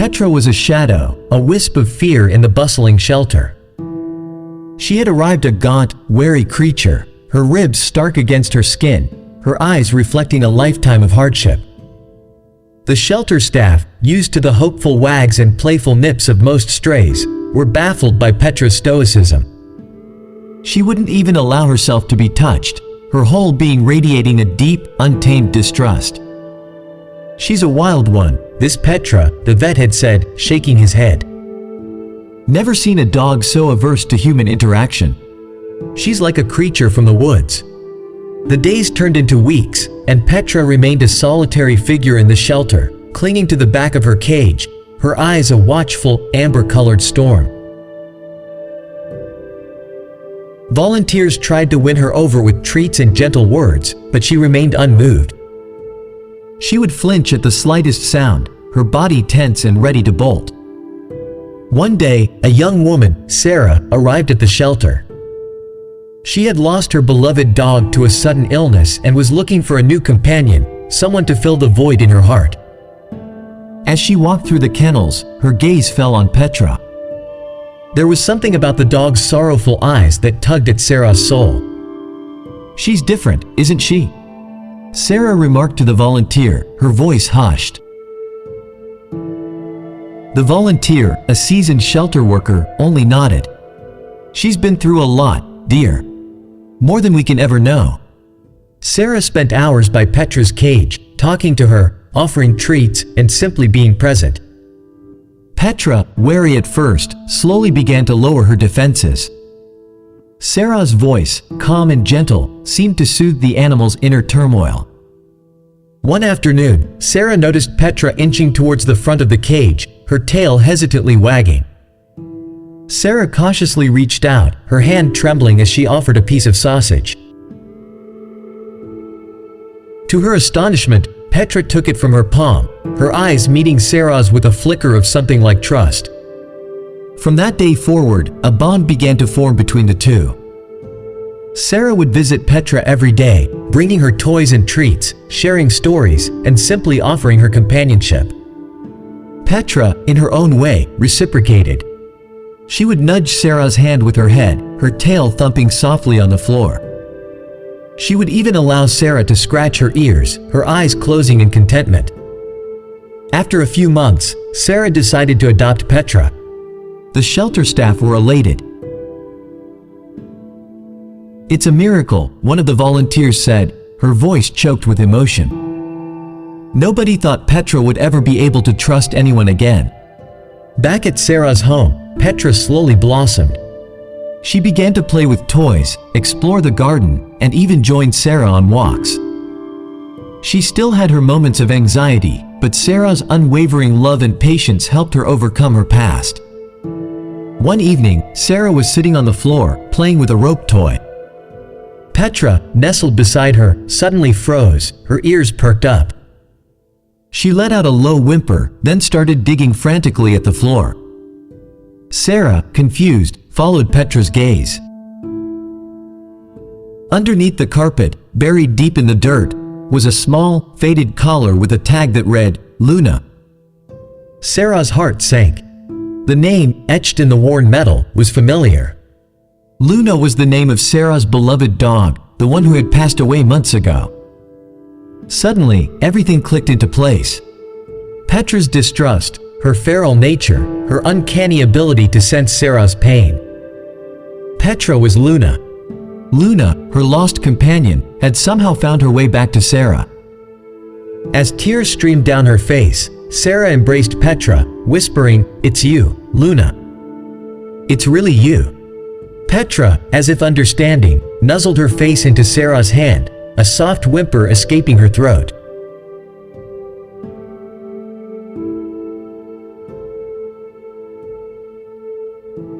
Petra was a shadow, a wisp of fear in the bustling shelter. She had arrived a gaunt, wary creature, her ribs stark against her skin, her eyes reflecting a lifetime of hardship. The shelter staff, used to the hopeful wags and playful nips of most strays, were baffled by Petra's stoicism. She wouldn't even allow herself to be touched, her whole being radiating a deep, untamed distrust. "She's a wild one, this Petra," the vet had said, shaking his head. "Never seen a dog so averse to human interaction. She's like a creature from the woods." The days turned into weeks, and Petra remained a solitary figure in the shelter, clinging to the back of her cage, her eyes a watchful, amber-colored storm. Volunteers tried to win her over with treats and gentle words, but she remained unmoved. She would flinch at the slightest sound, her body tense and ready to bolt. One day, a young woman, Sarah, arrived at the shelter. She had lost her beloved dog to a sudden illness and was looking for a new companion, someone to fill the void in her heart. As she walked through the kennels, her gaze fell on Petra. There was something about the dog's sorrowful eyes that tugged at Sarah's soul. "She's different, isn't she?" Sarah remarked to the volunteer, her voice hushed. The volunteer, a seasoned shelter worker, only nodded. "She's been through a lot, dear. More than we can ever know." Sarah spent hours by Petra's cage, talking to her, offering treats, and simply being present. Petra, wary at first, slowly began to lower her defenses. Sarah's voice, calm and gentle, seemed to soothe the animal's inner turmoil. One afternoon, Sarah noticed Petra inching towards the front of the cage, her tail hesitantly wagging. Sarah cautiously reached out, her hand trembling as she offered a piece of sausage. To her astonishment, Petra took it from her palm, her eyes meeting Sarah's with a flicker of something like trust. From that day forward, a bond began to form between the two. Sarah would visit Petra every day, bringing her toys and treats, sharing stories, and simply offering her companionship. Petra, in her own way, reciprocated. She would nudge Sarah's hand with her head, her tail thumping softly on the floor. She would even allow Sarah to scratch her ears, her eyes closing in contentment. After a few months, Sarah decided to adopt Petra. The shelter staff were elated. "It's a miracle," one of the volunteers said, her voice choked with emotion. Nobody thought Petra would ever be able to trust anyone again. Back at Sarah's home, Petra slowly blossomed. She began to play with toys, explore the garden, and even joined Sarah on walks. She still had her moments of anxiety, but Sarah's unwavering love and patience helped her overcome her past. One evening, Sarah was sitting on the floor, playing with a rope toy. Petra, nestled beside her, suddenly froze, her ears perked up. She let out a low whimper, then started digging frantically at the floor. Sarah, confused, followed Petra's gaze. Underneath the carpet, buried deep in the dirt, was a small, faded collar with a tag that read, "Luna." Sarah's heart sank. The name, etched in the worn metal, was familiar. Luna was the name of Sarah's beloved dog, the one who had passed away months ago. Suddenly, everything clicked into place. Petra's distrust, her feral nature, her uncanny ability to sense Sarah's pain. Petra was Luna. Luna, her lost companion, had somehow found her way back to Sarah. As tears streamed down her face, Sarah embraced Petra, whispering, "It's you, Luna. It's really you." Petra, as if understanding, nuzzled her face into Sarah's hand, a soft whimper escaping her throat.